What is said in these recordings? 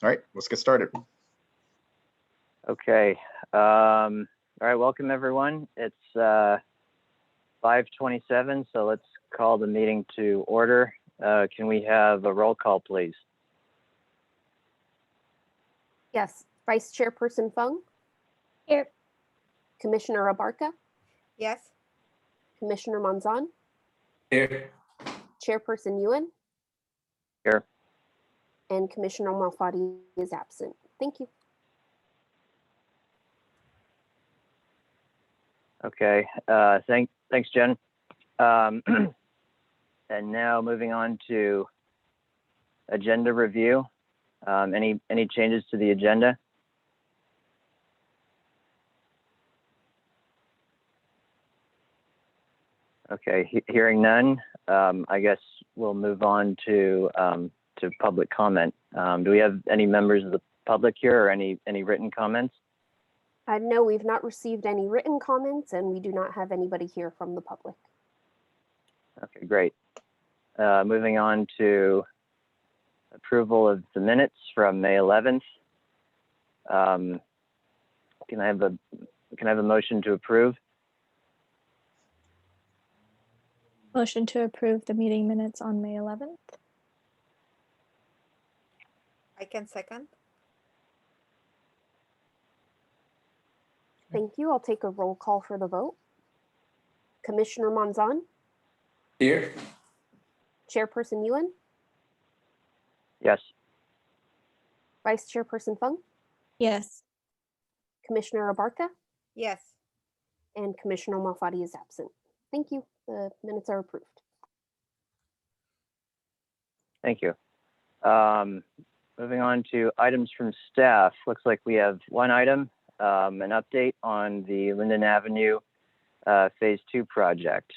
All right, let's get started. Okay. All right, welcome everyone. It's 5:27, so let's call the meeting to order. Can we have a roll call, please? Yes. Vice Chairperson Fung? Here. Commissioner Abarca? Yes. Commissioner Monzon? Here. Chairperson Ewan? Here. And Commissioner Malfatti is absent. Thank you. Okay, thanks, Jen. And now moving on to agenda review. Any changes to the agenda? Okay, hearing none, I guess we'll move on to public comment. Do we have any members of the public here or any written comments? No, we've not received any written comments and we do not have anybody here from the public. Okay, great. Moving on to approval of the minutes from May 11th. Can I have a motion to approve? Motion to approve the meeting minutes on May 11th. I can second. Thank you. I'll take a roll call for the vote. Commissioner Monzon? Here. Chairperson Ewan? Yes. Vice Chairperson Fung? Yes. Commissioner Abarca? Yes. And Commissioner Malfatti is absent. Thank you. The minutes are approved. Thank you. Moving on to items from staff. Looks like we have one item, an update on the Linden Avenue Phase 2 project.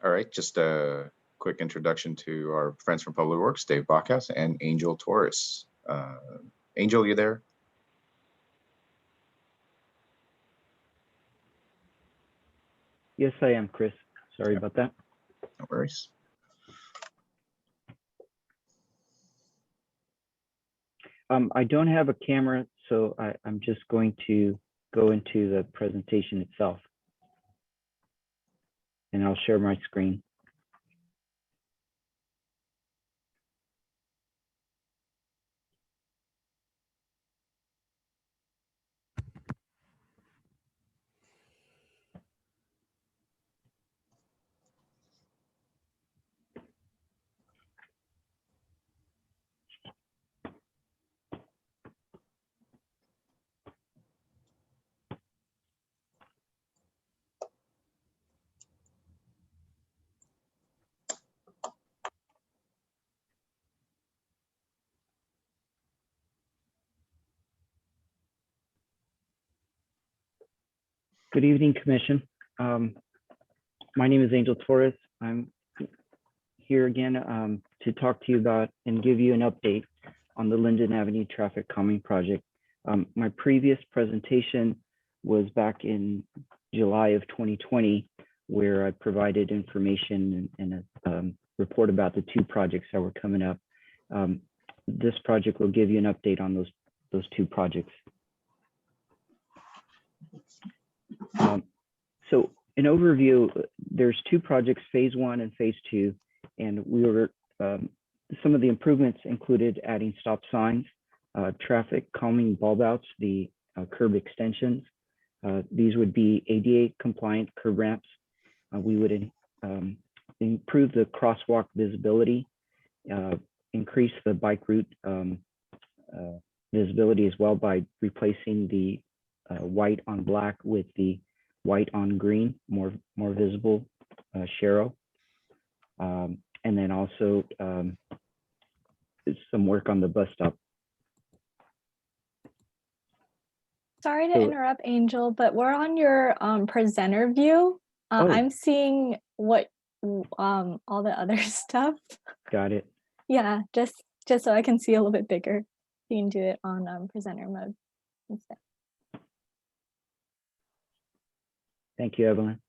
All right, just a quick introduction to our friends from Public Works, Dave Bachhaus and Angel Torres. Angel, you there? Yes, I am, Chris. Sorry about that. No worries. I don't have a camera, so I'm just going to go into the presentation itself. And I'll share my screen. Good evening, Commission. My name is Angel Torres. I'm here again to talk to you about and give you an update on the Linden Avenue Traffic Calming Project. My previous presentation was back in July of 2020, where I provided information and a report about the two projects that were coming up. This project will give you an update on those two projects. So an overview, there's two projects, Phase 1 and Phase 2, and we were some of the improvements included adding stop signs, traffic calming bulb outs, the curb extensions. These would be ADA compliant curb ramps. We would improve the crosswalk visibility, increase the bike route visibility as well by replacing the white on black with the white on green, more visible Shero. And then also some work on the bus stop. Sorry to interrupt, Angel, but we're on your presenter view. I'm seeing what all the other stuff. Got it. Yeah, just so I can see a little bit bigger. You can do it on presenter mode instead. Thank you, Evelyn.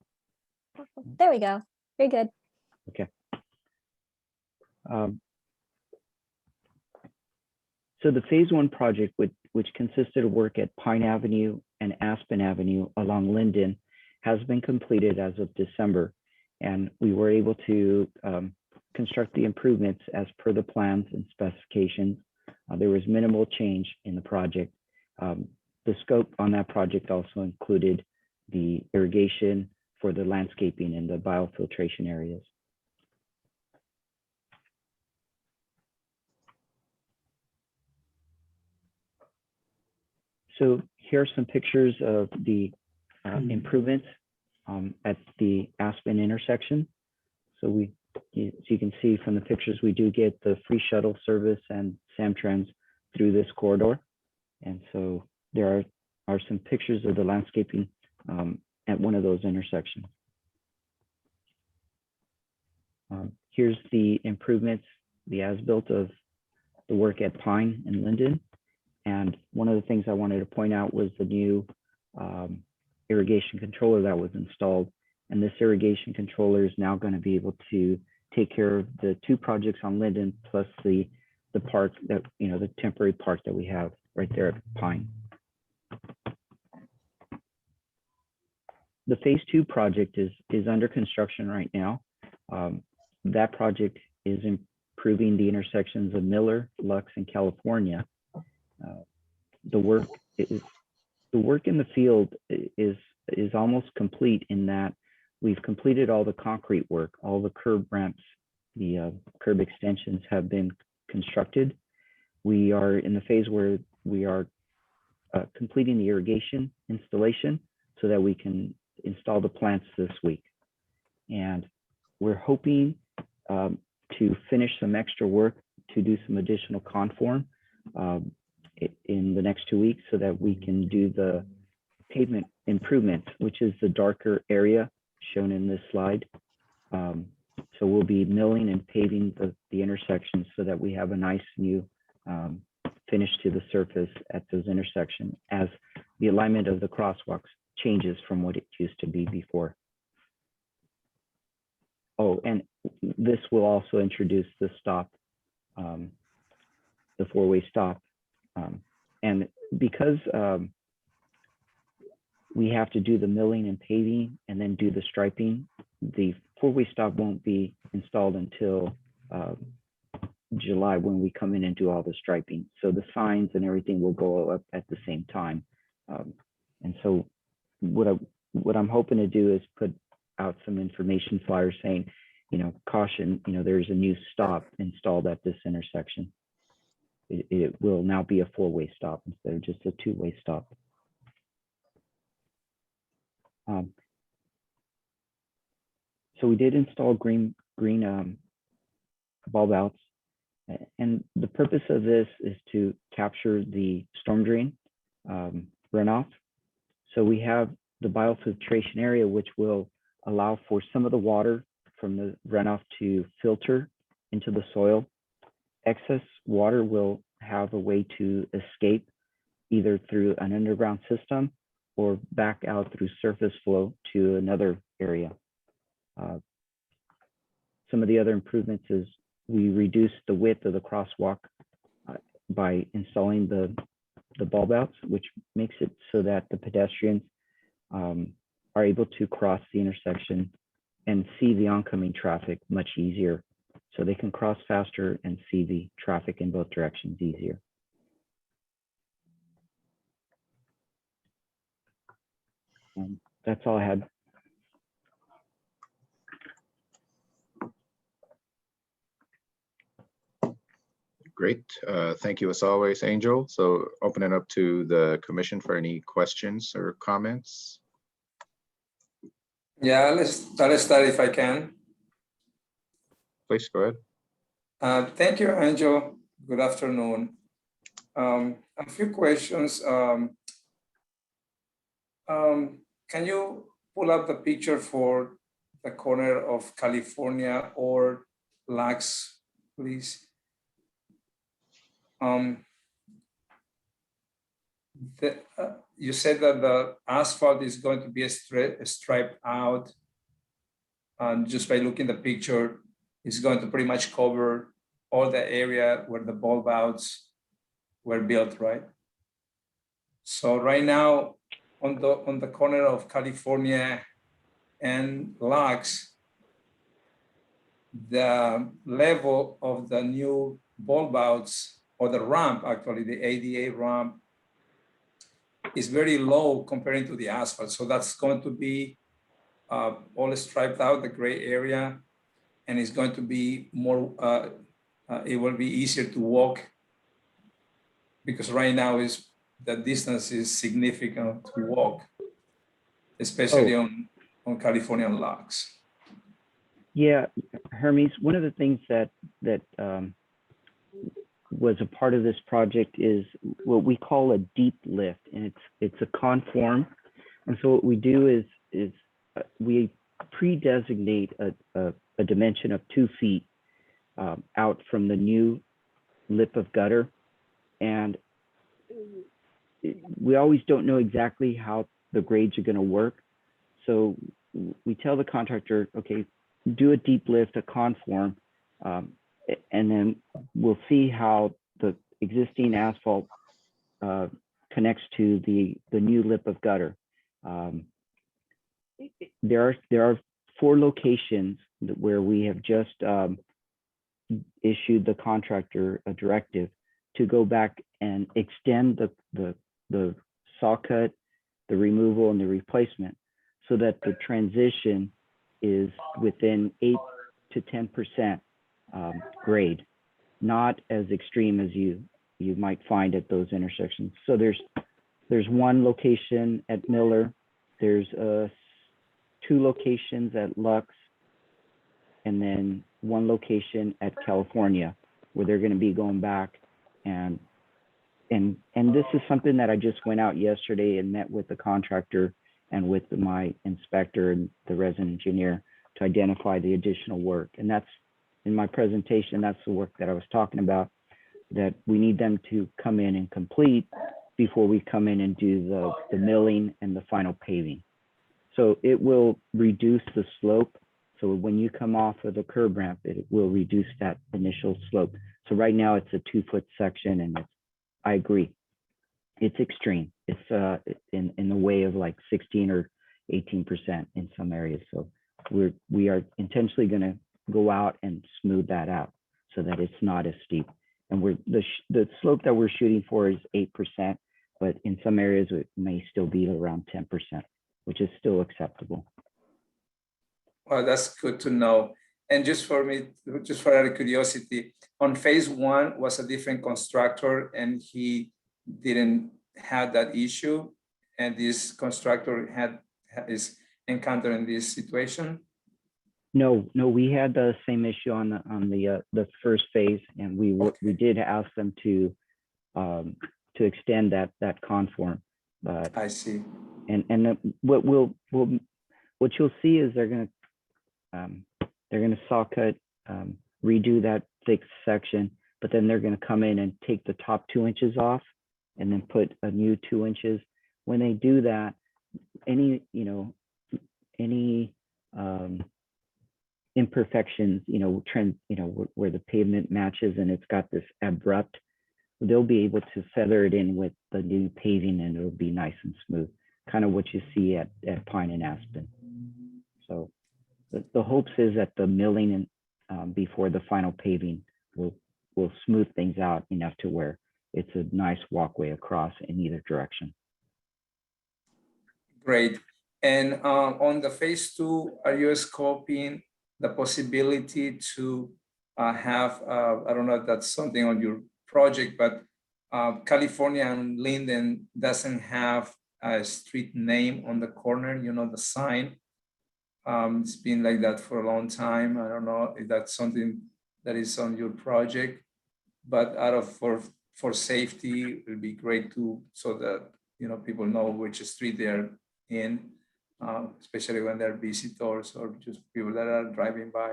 There we go. Very good. Okay. So the phase one project, which consisted of work at Pine Avenue and Aspen Avenue along Linden, has been completed as of December. And we were able to construct the improvements as per the plans and specifications. There was minimal change in the project. The scope on that project also included the irrigation for the landscaping and the biofiltration areas. So here are some pictures of the improvements at the Aspen intersection. So you can see from the pictures, we do get the free shuttle service and Samtrans through this corridor. And so there are some pictures of the landscaping at one of those intersections. Here's the improvements, the as-built of the work at Pine and Linden. And one of the things I wanted to point out was the new irrigation controller that was installed. And this irrigation controller is now going to be able to take care of the 2 projects on Linden, plus the park that, the temporary park that we have right there at Pine. The phase 2 project is under construction right now. That project is improving the intersections of Miller, Lux, and California. The work in the field is almost complete in that we've completed all the concrete work, all the curb ramps, the curb extensions have been constructed. We are in the phase where we are completing the irrigation installation so that we can install the plants this week. And we're hoping to finish some extra work to do some additional conform in the next 2 weeks so that we can do the pavement improvement, which is the darker area shown in this slide. So we'll be milling and paving the intersections so that we have a nice new finish to the surface at those intersections as the alignment of the crosswalks changes from what it used to be before. Oh, and this will also introduce the stop, the 4-way stop. And because we have to do the milling and paving and then do the striping, the 4-way stop won't be installed until July when we come in and do all the striping. So the signs and everything will go up at the same time. And so what I'm hoping to do is put out some information flyers saying, caution, there's a new stop installed at this intersection. It will now be a 4-way stop instead of just a 2-way stop. So we did install green bulb outs, and the purpose of this is to capture the storm drain runoff. So we have the biofiltration area, which will allow for some of the water from the runoff to filter into the soil. Excess water will have a way to escape either through an underground system or back out through surface flow to another area. Some of the other improvements is we reduced the width of the crosswalk by installing the bulb outs, which makes it so that the pedestrians are able to cross the intersection and see the oncoming traffic much easier. So they can cross faster and see the traffic in both directions easier. That's all I had. Great. Thank you as always, Angel. So open it up to the commission for any questions or comments. Yeah, let's start if I can. Please go ahead. Thank you, Angel. Good afternoon. A few questions. Can you pull up the picture for the corner of California or Lux, please? You said that the asphalt is going to be striped out, and just by looking at the picture, it's going to pretty much cover all the area where the bulb outs were built, right? So right now, on the corner of California and Lux, the level of the new bulb outs, or the ramp, actually, the ADA ramp, is very low comparing to the asphalt. So that's going to be all striped out, the gray area, and it's going to be more, it will be easier to walk, because right now the distance is significant to walk, especially on California and Lux. Yeah, Hermes, one of the things that was a part of this project is what we call a deep lift, and it's a conform. And so what we do is we pre-designate a dimension of 2 feet out from the new lip of gutter, and we always don't know exactly how the grades are going to work. So we tell the contractor, okay, do a deep lift, a conform, and then we'll see how the existing asphalt connects to the new lip of gutter. There are 4 locations where we have just issued the contractor a directive to go back and extend the saw cut, the removal, and the replacement, so that the transition is within 8 to 10% grade, not as extreme as you might find at those intersections. So there's 1 location at Miller, there's 2 locations at Lux, and then 1 location at California, where they're going to be going back and this is something that I just went out yesterday and met with the contractor and with my inspector and the resident engineer to identify the additional work. And that's in my presentation, that's the work that I was talking about, that we need them to come in and complete before we come in and do the milling and the final paving. So it will reduce the slope. So when you come off of the curb ramp, it will reduce that initial slope. So right now it's a 2-foot section, and I agree, it's extreme. It's in the way of like 16 or 18% in some areas. So we are intentionally going to go out and smooth that out so that it's not as steep. And the slope that we're shooting for is 8%, but in some areas it may still be around 10%, which is still acceptable. Well, that's good to know. And just for out of curiosity, on phase 1 was a different constructor, and he didn't have that issue, and this constructor is encountering this situation. No, we had the same issue on the first phase, and we did ask them to extend that conform. But I see. And what you'll see is they're gonna saw cut, redo that thick section, but then they're gonna come in and take the top 2 inches off and then put a new 2 inches. When they do that, any imperfections, where the pavement matches and it's got this abrupt, they'll be able to feather it in with the new paving, and it'll be nice and smooth, kind of what you see at Pine and Aspen. So the hopes is that the milling and before the final paving will smooth things out enough to where it's a nice walkway across in either direction. Great. And on the phase 2, are you scoping the possibility to have, I don't know if that's something on your project, but California and Linden doesn't have a street name on the corner, the sign. It's been like that for a long time. I don't know if that's something that is on your project, but for safety, it would be great so that people know which street they're in, especially when they're visitors or just people that are driving by.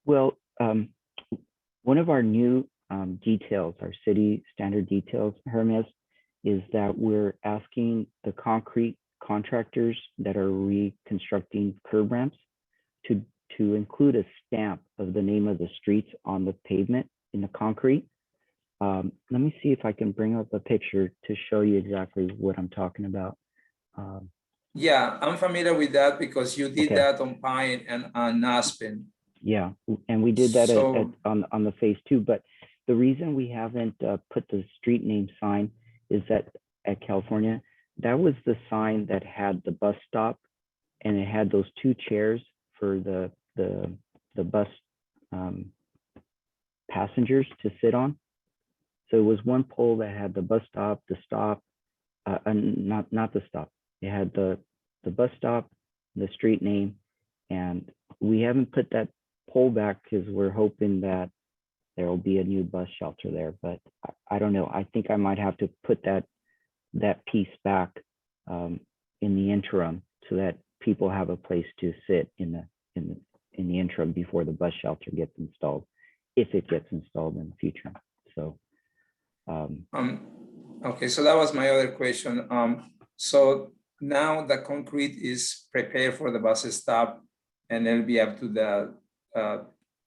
Well, one of our new details, our city standard details, Hermes, is that we're asking the concrete contractors that are reconstructing curb ramps to include a stamp of the name of the streets on the pavement in the concrete, Let me see if I can bring up a picture to show you exactly what I'm talking about. Yeah, I'm familiar with that because you did Okay. that on Pine and on Aspen. Yeah, and we did that So- on the phase 2, but the reason we haven't put the street name sign is that at California, that was the sign that had the bus stop, and it had those 2 chairs for the bus passengers to sit on. So it was one pole that had the bus stop, the stop, not the stop. It had the bus stop, the street name, and we haven't put that pole back because we're hoping that there will be a new bus shelter there. But I don't know. I think I might have to put that piece back in the interim so that people have a place to sit in the interim before the bus shelter gets installed, if it gets installed in the future. So. Okay, so that was my other question. So now the concrete is prepared for the bus stop, and it'll be up to the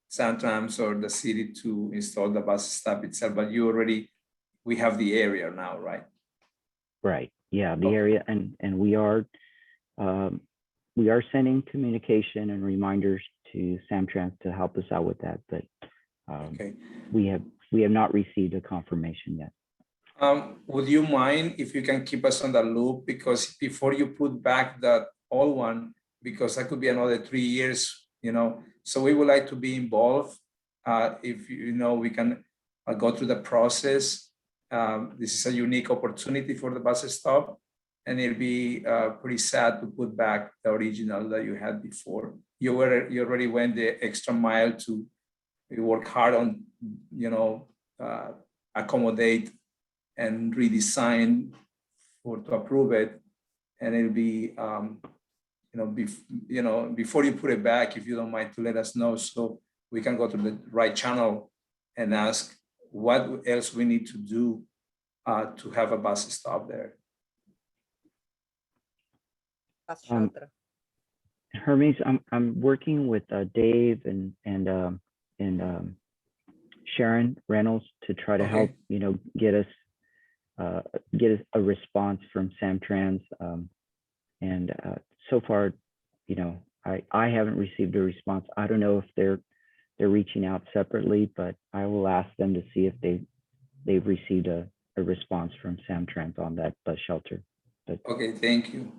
Samtrans or the city to install the bus stop itself. But we have the area now, right? Right. Yeah, the area, and we are sending communication and reminders to Samtrans to help us out with that, but Okay. we have not received a confirmation yet. Would you mind if you can keep us on the loop? Because before you put back that old one, because that could be another 3 years, so we would like to be involved. If we can go through the process. This is a unique opportunity for the bus stop, and it'll be pretty sad to put back the original that you had before. You already went the extra mile to work hard on, accommodate and redesign to approve it, and it'll be before you put it back, if you don't mind to let us know, so we can go to the right channel and ask what else we need to do to have a bus stop there. Bus shelter. Hermes, I'm working with Dave and Sharon Reynolds to try to help get us a response from Samtrans, and so far, I haven't received a response. I don't know if they're reaching out separately, but I will ask them to see if they've received a response from Samtrans on that bus shelter. But, okay, thank you.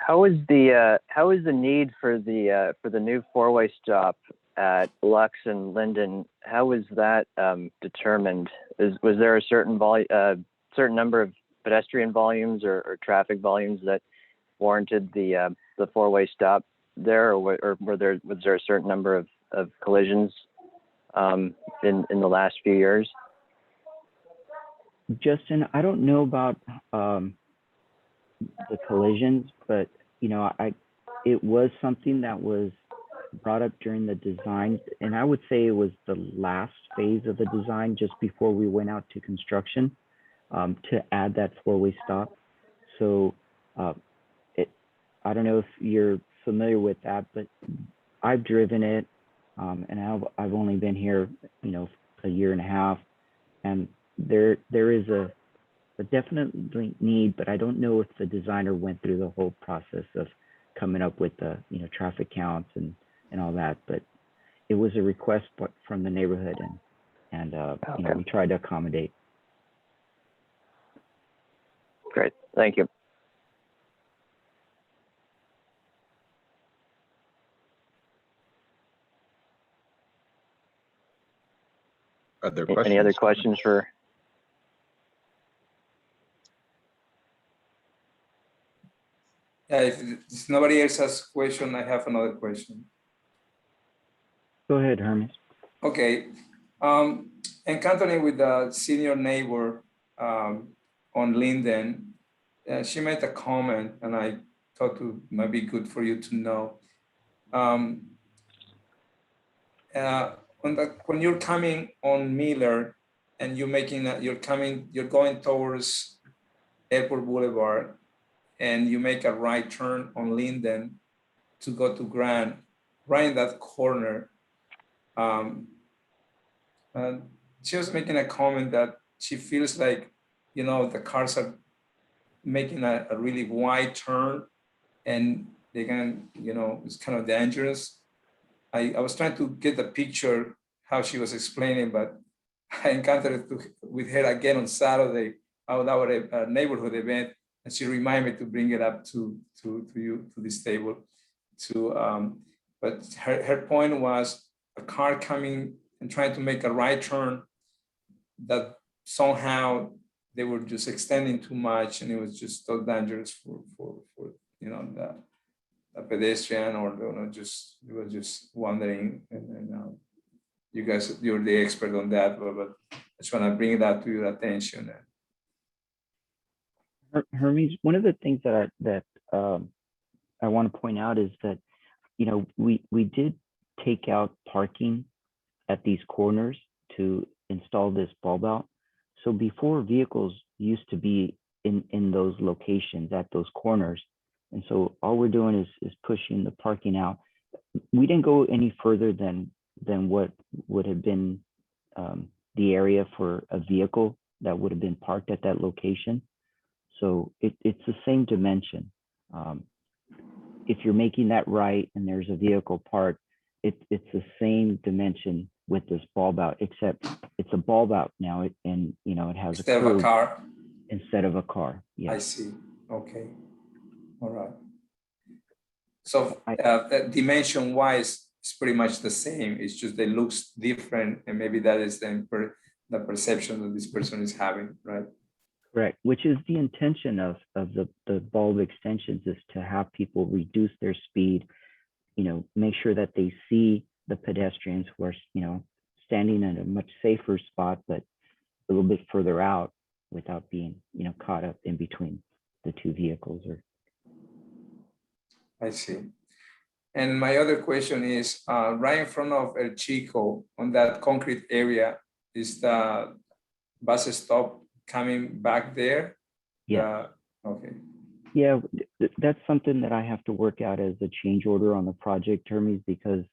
How is the need for the new 4-way stop at Lux and Linden? How was that determined? Was there a certain number of pedestrian volumes or traffic volumes that warranted the 4-way stop there, or was there a certain number of collisions in the last few years? Justin, I don't know about the collisions, but it was something that was brought up during the design, and I would say it was the last phase of the design, just before we went out to construction, to add that 4-way stop. So I don't know if you're familiar with that, but I've driven it, and I've only been here, a year and a half, and there is a definitely need, but I don't know if the designer went through the whole process of coming up with the traffic counts and all that. But it was a request from the neighborhood, and Okay. We tried to accommodate. Great, thank you. Other questions? Any other questions for? If nobody else has a question, I have another question. Go ahead, Hermes. Okay, encountering with the senior neighbor on Linden, she made a comment, and I thought it might be good for you to know. When you're coming on Miller and you're going towards Airport Boulevard, and you make a right turn on Linden to go to Grand, right in that corner. And she was making a comment that she feels like, you know, the cars are making a really wide turn and they can, you know, it's kind of dangerous. I was trying to get the picture how she was explaining, but I encountered with her again on Saturday at our neighborhood event, and she reminded me to bring it up to you, to this table. But her point was a car coming and trying to make a right turn, that somehow they were just extending too much, and it was just so dangerous for you know, the pedestrian, or you know, just it was just wandering. And you guys, you're the expert on that, but I just want to bring that to your attention. Hermes, one of the things that I want to point out is that, you know, we did take out parking at these corners to install this bulb out. So before, vehicles used to be in those locations at those corners. And so all we're doing is pushing the parking out. We didn't go any further than what would have been the area for a vehicle that would have been parked at that location. So it's the same dimension. If you're making that right and there's a vehicle parked, it's the same dimension with this bulb out, except it's a bulb out now, and you know, it has Instead of a car. Instead of a car. Yeah. I see. Okay. All right. So dimension wise, it's pretty much the same. It's just it looks different, and maybe that is the perception that this person is having, right? Correct. Which is the intention of the bulb extensions, is to have people reduce their speed, you know, make sure that they see the pedestrians who are, you know, standing in a much safer spot, but a little bit further out without being, you know, caught up in between the two vehicles. Or I see. And my other question is, right in front of El Chico, on that concrete area, is the bus stop coming back there? yeah. Okay. Yeah, that's something that I have to work out as a change order on the project, Hermes, because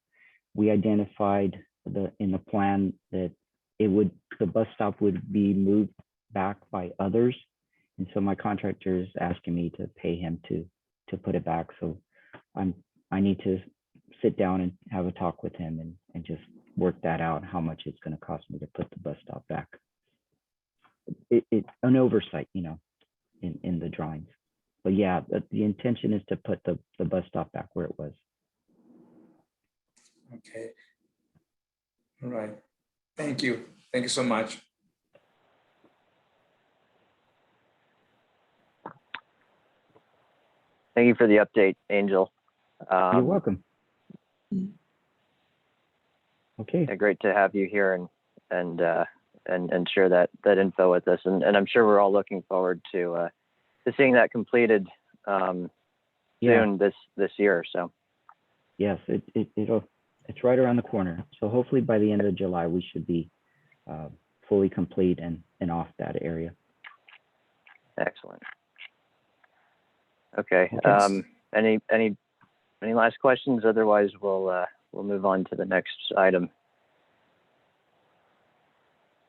we identified in the plan that the bus stop would be moved back by others. And so my contractor is asking me to pay him to put it back. So I need to sit down and have a talk with him and just work that out, how much it's going to cost me to put the bus stop back. It's an oversight, you know, in the drawings. But yeah, the intention is to put the bus stop back where it was. Okay. All right. Thank you. Thank you so much. Thank you for the update, Angel. You're welcome. Okay. Yeah, great to have you here and share that info with us. And I'm sure we're all looking forward to seeing that completed soon this year. So yes, it's right around the corner. So hopefully by the end of July we should be fully complete and off that area. excellent. Okay. Any last questions? Otherwise, we'll move on to the next item.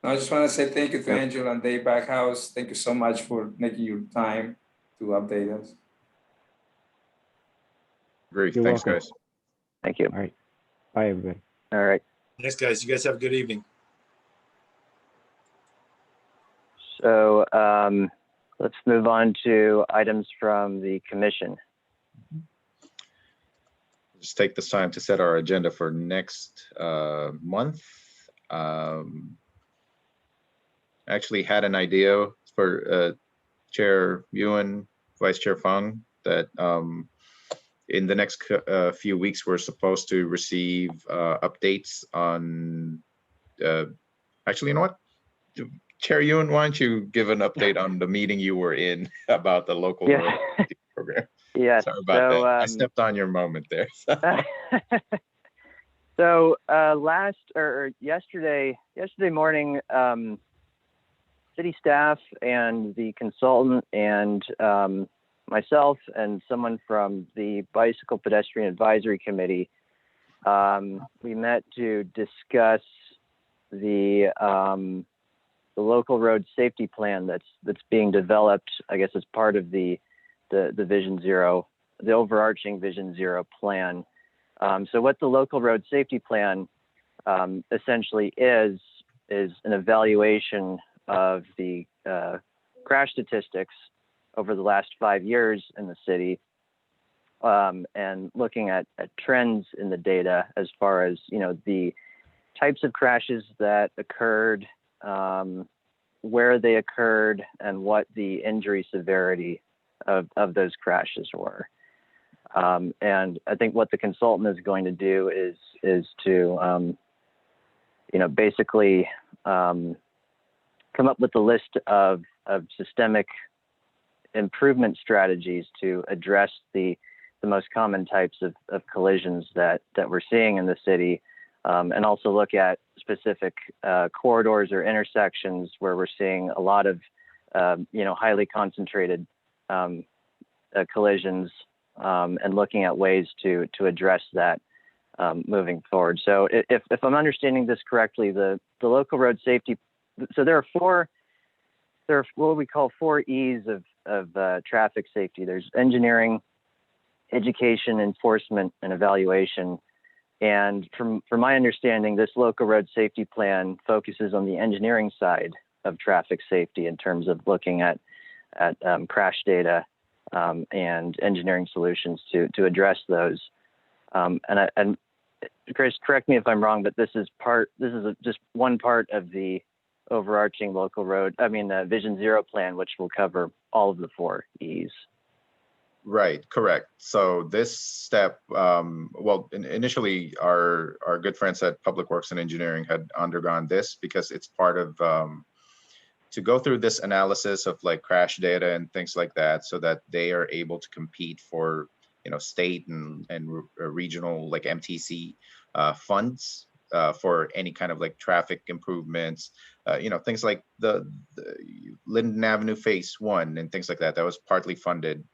I just want to say thank you to Angel and Dave Backhouse. Thank you so much for making your time to update us. Great. You're Thanks, welcome. guys. Thank you. All right. Bye, everybody. All right. Thanks, guys. You guys have a good evening. So let's move on to items from the commission. Just take this time to set our agenda for next month. Actually had an idea for Chair Yuen, Vice Chair Fung, that in the next few weeks, we're supposed to receive updates on, actually, you know what? Chair Yuen, why don't you give an update on the meeting you were in about the local program? Yeah. Sorry about that. I stepped on your moment there. So yesterday morning, city staff and the consultant and myself and someone from the Bicycle Pedestrian Advisory Committee, we met to discuss the local road safety plan that's being developed, I guess, as part of the Vision Zero, the overarching Vision Zero plan. So what the local road safety plan essentially is an evaluation of the crash statistics over the last 5 years in the city, and looking at trends in the data as far as, you know, the types of crashes that occurred, where they occurred, and what the injury severity of those crashes were. And I think what the consultant is going to do is to, you know, basically come up with a list of systemic improvement strategies to address the most common types of collisions that we're seeing in the city, and also look at specific corridors or intersections where we're seeing a lot of, you know, highly concentrated collisions, and looking at ways to address that moving forward. So if I'm understanding this correctly, the local road safety, so there are what we call 4 E's of traffic safety. There's engineering, education, enforcement, and evaluation. And from my understanding, this local road safety plan focuses on the engineering side of traffic safety in terms of looking at crash data and engineering solutions to address those. And Chris, correct me if I'm wrong, but this is just one part of the overarching Vision Zero plan, which will cover all of the 4 E's. Right, correct. So this step, initially our good friends at Public Works and Engineering had undergone this because it's part of, to go through this analysis of like crash data and things like that, so that they are able to compete for, you know, state and regional like MTC funds for any kind of like traffic improvements, you know, things like the Linden Avenue Phase 1 and things like that. That was partly funded,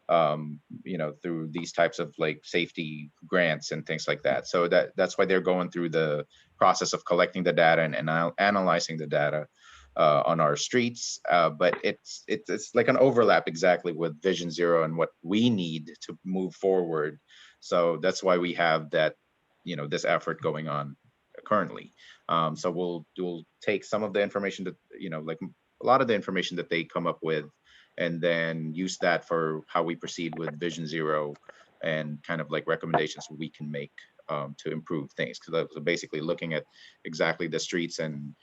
you know, through these types of like safety grants and things like that. So that's why they're going through the process of collecting the data and analyzing the data on our streets. But it's like an overlap exactly with Vision Zero and what we need to move forward. So that's why we have that, you know, this effort going on currently. So we'll take some of the information that, you know, like a lot of the information that they come up with, and then use that for how we proceed with Vision Zero and kind of like recommendations we can make to improve things. Because I was basically looking at exactly the streets and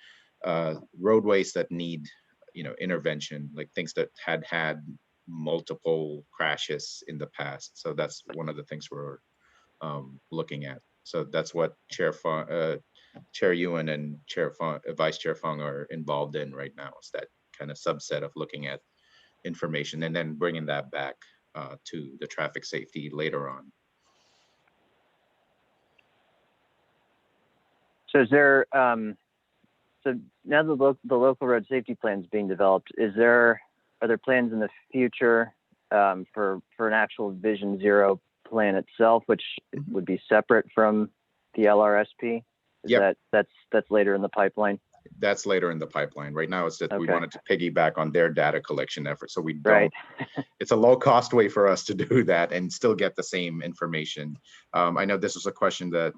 roadways that need, you know, intervention, like things that had multiple crashes in the past. So that's one of the things we're looking at. So that's what Chair Ewan and Vice Chair Fung are involved in right now, is that kind of subset of looking at information and then bringing that back to the traffic safety later on. So is there, so now the local road safety plan is being developed, are there plans in the future for an actual Vision Zero plan itself, which would be separate from the LRSP? Yep. That's later in the pipeline? That's later in the pipeline. Right now, it's that we Okay. wanted to piggyback on their data collection effort. So we don't, Right. it's a low cost way for us to do that and still get the same information. I know this was a question that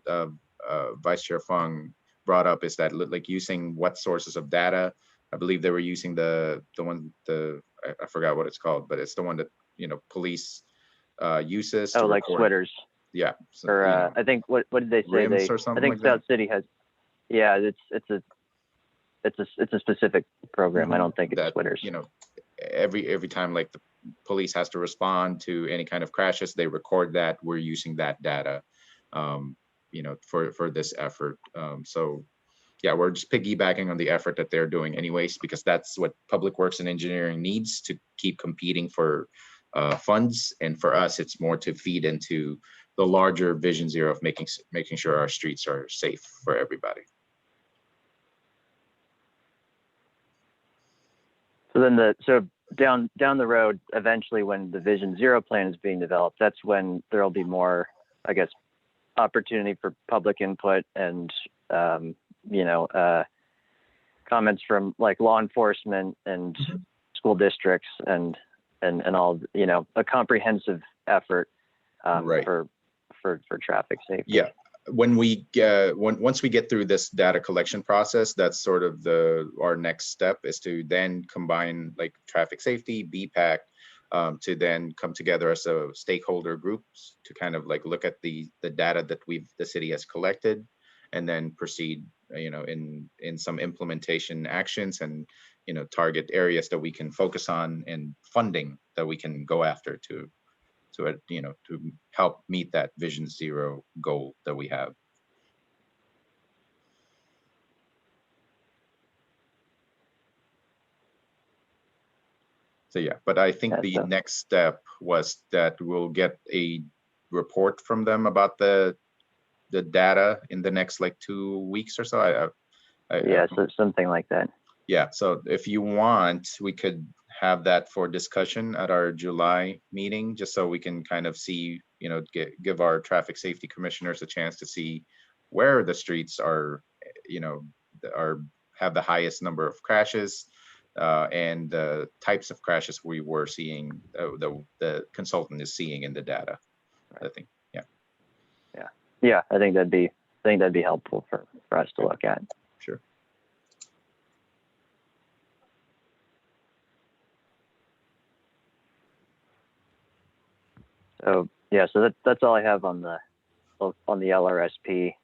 Vice Chair Fung brought up, is that like using what sources of data. I believe they were using the one, I forgot what it's called, but it's the one that, you know, police uses. Oh, like Switters. Yeah. So, Or you know, I think what did they say? RIMS or something I think like South City has. Yeah, it's a specific program. I don't think it's that, Switters. you know, every time like the police has to respond to any kind of crashes, they record that. We're using that data, you know, for this effort. So yeah, we're just piggybacking on the effort that they're doing anyways, because that's what Public Works and Engineering needs to keep competing for funds. And for us, it's more to feed into the larger Vision Zero of making sure our streets are safe for everybody. So then down the road, eventually when the Vision Zero plan is being developed, that's when there'll be more, I guess, opportunity for public input and, comments from like law enforcement and school districts and all, a comprehensive effort Right. for traffic safety. Yeah. When we once we get through this data collection process, that's sort of our next step is to then combine like traffic safety, BPAC, to then come together as a stakeholder groups to kind of like look at the data that the city has collected, and then proceed, in some implementation actions and, target areas that we can focus on and funding that we can go after to help meet that Vision Zero goal that we have. So yeah, but I think the next step was that we'll get a report from them about the data in the next like 2 weeks or so. So something like that. Yeah, so if you want, we could have that for discussion at our July meeting, just so we can kind of see, give our traffic safety commissioners a chance to see where the streets are, have the highest number of crashes, and the types of crashes we were seeing, the consultant is seeing in the data. I think, yeah, I think that'd be helpful for us to look at. Sure. So yeah, so that's all I have on the LRSP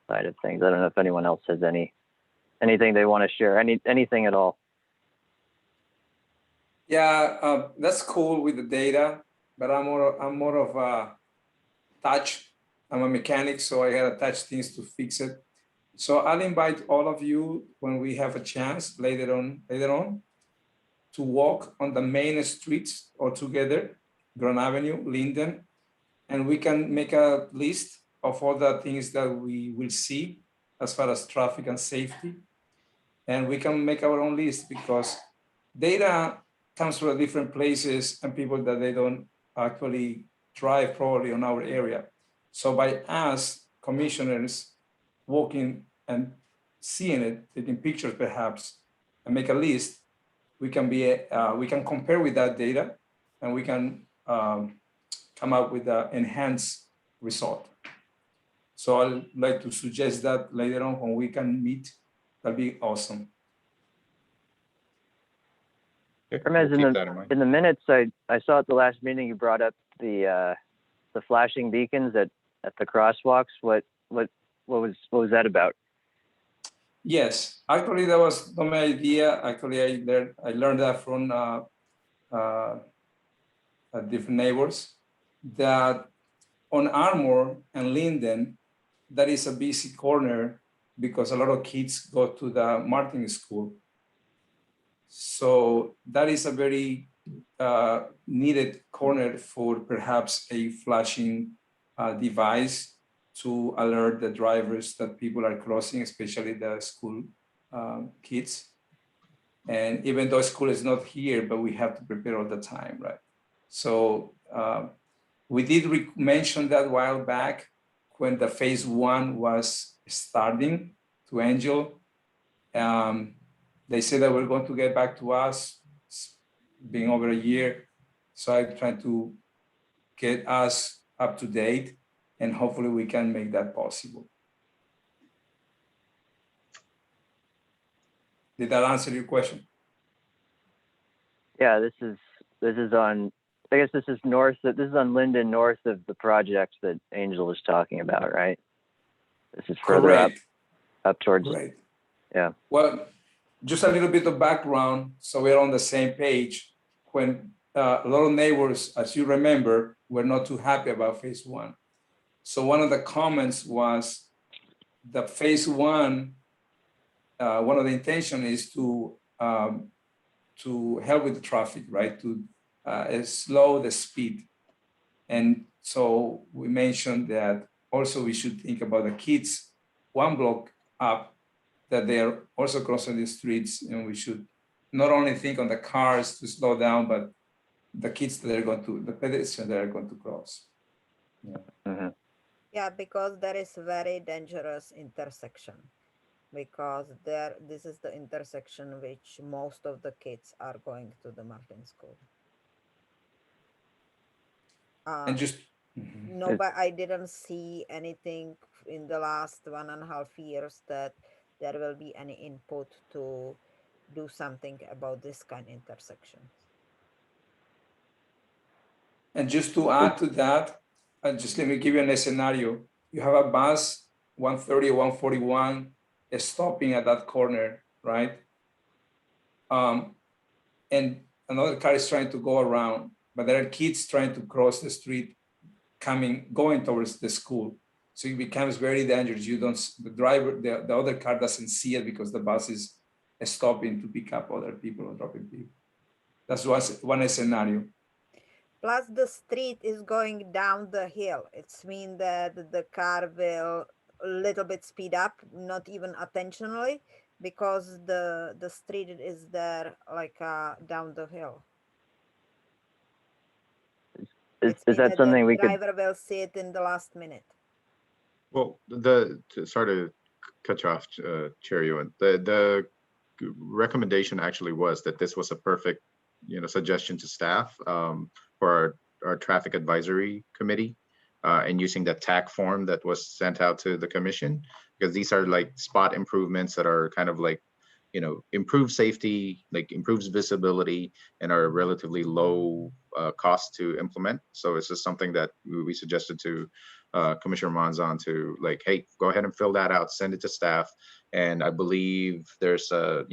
side of things. I don't know if anyone else has anything they want to share, anything at all. Yeah, that's cool with the data, but I'm more of a touch. I'm a mechanic, so I gotta touch things to fix it. So I'll invite all of you when we have a chance later on to walk on the main streets all together, Grand Avenue, Linden, and we can make a list of all the things that we will see as far as traffic and safety. And we can make our own list because data comes from different places and people that they don't actually drive probably on our area. So by us commissioners walking and seeing it, taking pictures perhaps, and make a list, we can compare with that data, and we can come up with an enhanced result. So I'd like to suggest that later on when we can meet, that'd be awesome. Hermes, in the minutes, I saw at the last meeting you brought up the flashing beacons at the crosswalks. What was that about? Yes, actually that was not my idea. Actually, I learned that from different neighbors, that on Armour and Linden, that is a busy corner because a lot of kids go to the Martin School. So that is a very needed corner for perhaps a flashing device to alert the drivers that people are crossing, especially the school kids. And even though school is not here, but we have to prepare all the time, right? So we did mention that a while back when the phase 1 was starting to Angel. They said that we're going to get back to us. It's been over a year. So I'm trying to get us up to date, and hopefully we can make that possible. Did that answer your question? Yeah, this is on, I guess this is on Linden, north of the project that Angel was talking about, right? This is further up towards. Right. Yeah. Well, just a little bit of background so we're on the same page. When a lot of neighbors, as you remember, were not too happy about phase 1. So one of the comments was the phase 1, one of the intention is to help with the traffic, right? To slow the speed. And so we mentioned that also we should think about the kids 1 block up, that they are also crossing the streets, and we should not only think on the cars to slow down, but the kids that are going to, the pedestrians that are going to cross. Mhm. Yeah, because there is very dangerous intersection. Because this is the intersection which most of the kids are going to the Martin School. And just, mhm. No, but I didn't see anything in the last 1.5 years that there will be any input to do something about this kind of intersection. And just to add to that, just let me give you a scenario. You have a bus, 130 or 141, is stopping at that corner, right? And another car is trying to go around, but there are kids trying to cross the street, going towards the school. So it becomes very dangerous. The driver, the other car doesn't see it because the bus is stopping to pick up other people or dropping people. That's one scenario. Plus the street is going down the hill. It's mean that the car will a little bit speed up, not even intentionally, because the street is there like down the hill. Is that something the we could? driver will see it in the last minute. Well, sorry to cut you off, Chair Ewan. The recommendation actually was that this was a perfect, suggestion to staff for our traffic advisory committee, and using that TAC form that was sent out to the commission, because these are like spot improvements that are kind of like, improve safety, like improves visibility, and are relatively low cost to implement. So it's just something that we suggested to Commissioner Monzon to like, hey, go ahead and fill that out, send it to staff. And I believe there's a,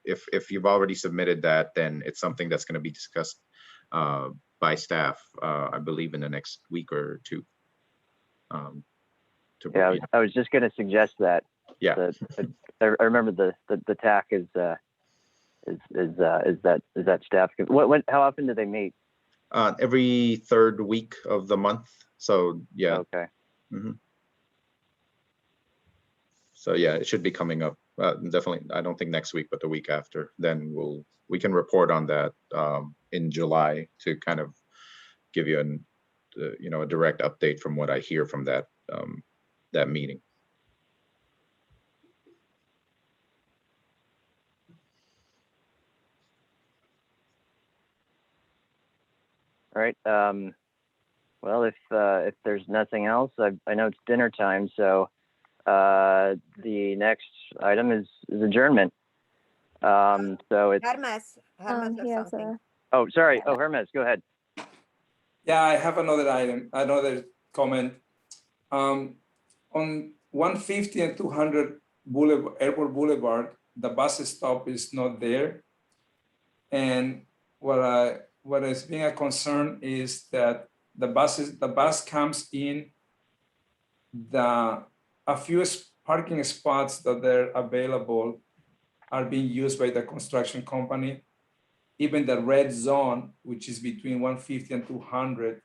if you've already submitted that, then it's something that's going to be discussed by staff, I believe in the next week or two. Yeah, I was just going to suggest that. Yeah. I remember the TAC is that staff. How often do they meet? Every third week of the month. So yeah. Okay. Mm-hmm. So yeah, it should be coming up. Definitely, I don't think next week, but the week after. Then we can report on that in July to kind of give you a direct update from what I hear from that meeting. All right. Well, if there's nothing else, I know it's dinner time, so the next item is adjournment. So it's Hermes he has has something. Oh, sorry. Oh, Hermes, go ahead. Yeah, I have another item, another comment. On 150 and 200 Airport Boulevard, the bus stop is not there. And what is being a concern is that the bus comes in a few parking spots that are available are being used by the construction company. Even the red zone, which is between 150 and 200.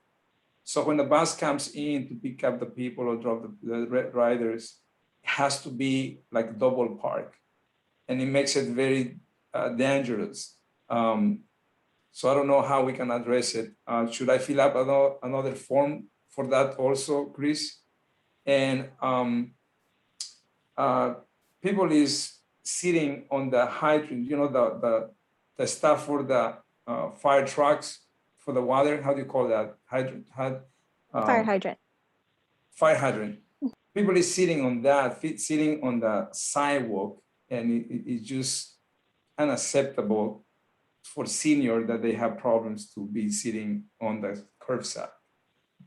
So when the bus comes in to pick up the people or drop the riders, it has to be like double park. And it makes it very dangerous. So I don't know how we can address it. Should I fill up another form for that also, Chris? And people is sitting on the hydrant, the stuff for the fire trucks for the water. How do you call that? Hydrant. Fire hydrant. Fire hydrant. People is sitting on that, sitting on the sidewalk, and it's just unacceptable for senior that they have problems to be sitting on the curbside.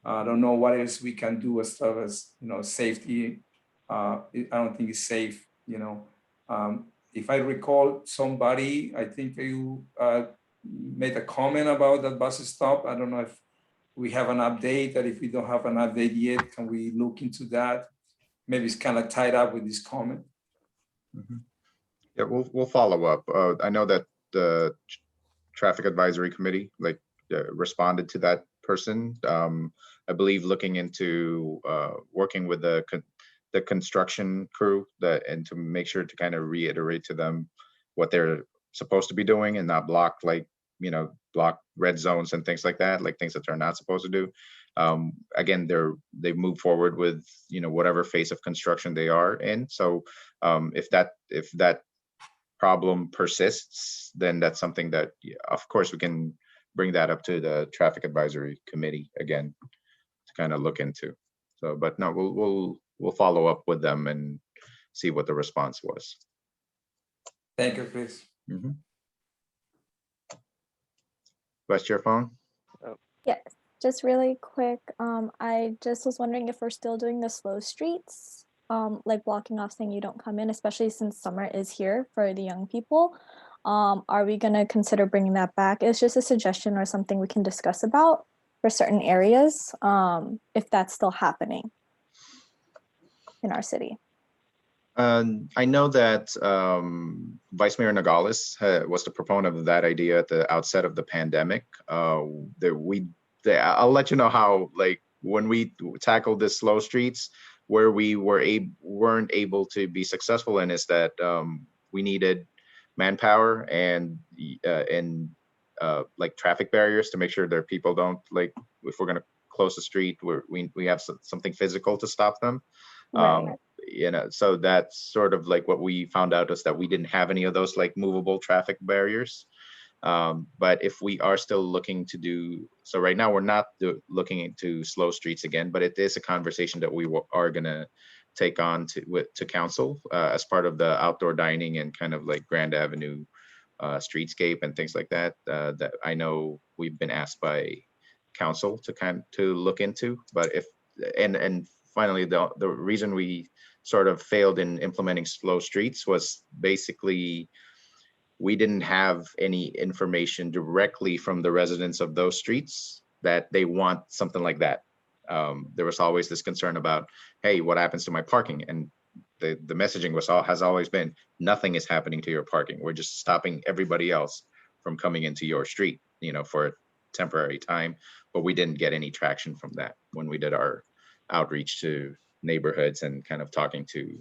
I don't know what else we can do as far as safety. I don't think it's safe. If I recall, somebody, I think you made a comment about that bus stop. I don't know if we have an update, or if we don't have an update yet, can we look into that? Maybe it's kind of tied up with this comment. Mm-hmm. Yeah, we'll follow up. I know that the traffic advisory committee responded to that person. I believe looking into working with the construction crew and to make sure to kind of reiterate to them what they're supposed to be doing and not block, like, block red zones and things like that, like things that they're not supposed to do. Again, they've moved forward with, whatever phase of construction they are in. So if that problem persists, then that's something that, of course, we can bring that up to the traffic advisory committee again to kind of look into. So, but no, we'll follow up with them and see what the response was. Thank you, Chris. Vice Chair Fong? Yes, just really quick. I just was wondering if we're still doing the slow streets, like blocking off saying you don't come in, especially since summer is here for the young people. Are we gonna consider bringing that back? It's just a suggestion or something we can discuss about for certain areas, if that's still happening in our city. I know that Vice Mayor Nogales was the proponent of that idea at the outset of the pandemic. I'll let you know how, like, when we tackled the slow streets, where we weren't able to be successful in is that we needed manpower and like traffic barriers to make sure that people don't, like, if we're going to close the street, we have something physical to stop them. Right. So that's sort of like what we found out is that we didn't have any of those like movable traffic barriers. But if we are still looking to do, so right now we're not looking into slow streets again, but it is a conversation that we are gonna take on to council as part of the outdoor dining and kind of like Grand Avenue streetscape and things like that. That I know we've been asked by council to look into, but and finally, the reason we sort of failed in implementing slow streets was basically we didn't have any information directly from the residents of those streets that they want something like that. There was always this concern about, hey, what happens to my parking? And the messaging has always been, nothing is happening to your parking. We're just stopping everybody else from coming into your street, for a temporary time. But we didn't get any traction from that when we did our outreach to neighborhoods and kind of talking to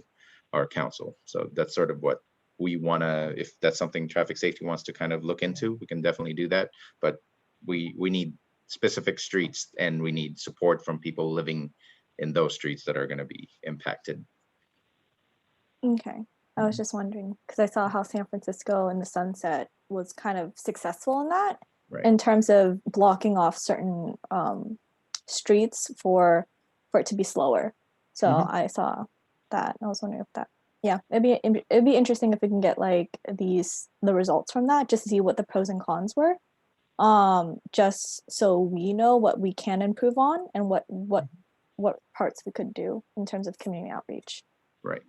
our council. So that's sort of what we want to, if that's something traffic safety wants to kind of look into, we can definitely do that. But we need specific streets and we need support from people living in those streets that are going to be impacted. Okay. I was just wondering because I saw how San Francisco and the Sunset was kind of successful in that, right, in terms of blocking off certain streets for it to be slower. So I saw that. I was wondering if that, yeah, it'd be interesting if we can get like the results from that, just to see what the pros and cons were, just so we know what we can improve on and what parts we could do in terms of community outreach. Right.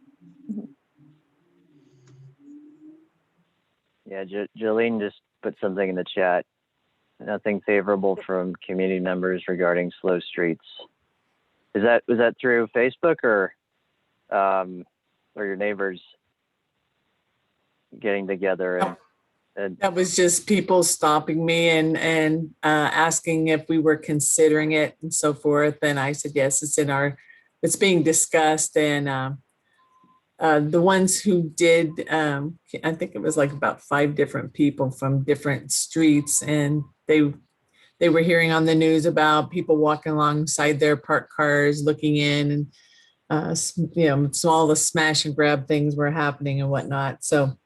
Yeah, Jolene just put something in the chat. Nothing favorable from community members regarding slow streets. Was that through Facebook or your neighbors getting together and that was just people stopping me and asking if we were considering it and so forth. And I said, yes, it's being discussed. And the ones who did, I think it was like about 5 different people from different streets, and they were hearing on the news about people walking alongside their parked cars, looking in, and so all the smash and grab things were happening and whatnot. So,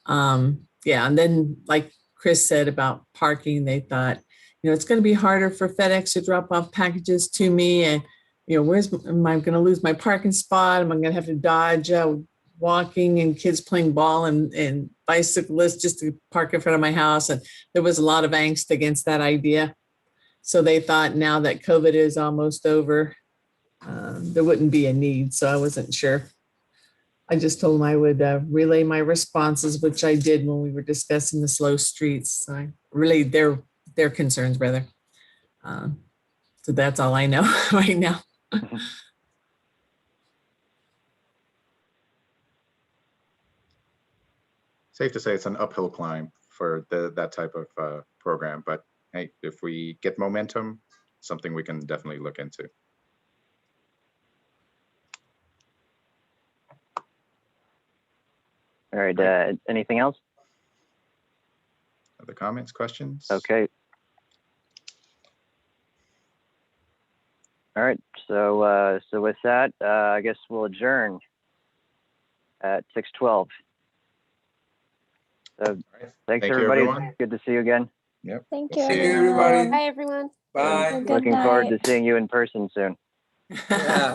yeah. And then, like Chris said about parking, they thought, it's going to be harder for FedEx to drop off packages to me, and am I going to lose my parking spot? Am I going to have to dodge walking and kids playing ball and bicyclists just to park in front of my house? And there was a lot of angst against that idea. So they thought now that COVID is almost over, there wouldn't be a need. So I wasn't sure. I just told them I would relay my responses, which I did when we were discussing the slow streets. So I relayed their concerns, rather. So that's all I know right now. Safe to say it's an uphill climb for that type of program, but hey, if we get momentum, something we can definitely look into. all right, anything else? other comments, questions? Okay. All right, so with that, I guess we'll adjourn at 6:12. So All right. thanks, Thank you, everybody. everyone. It's good to see you again. Yep. Thank We'll you, see Thank you, everybody. Bye, everyone. Bye. And Good looking forward to night. seeing you in person soon. Yeah,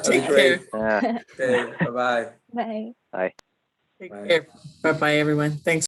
that'd be Take great. care. Yeah. Okay, bye-bye. Bye. Bye. Take Bye. care. Bye-bye, everyone. Thanks.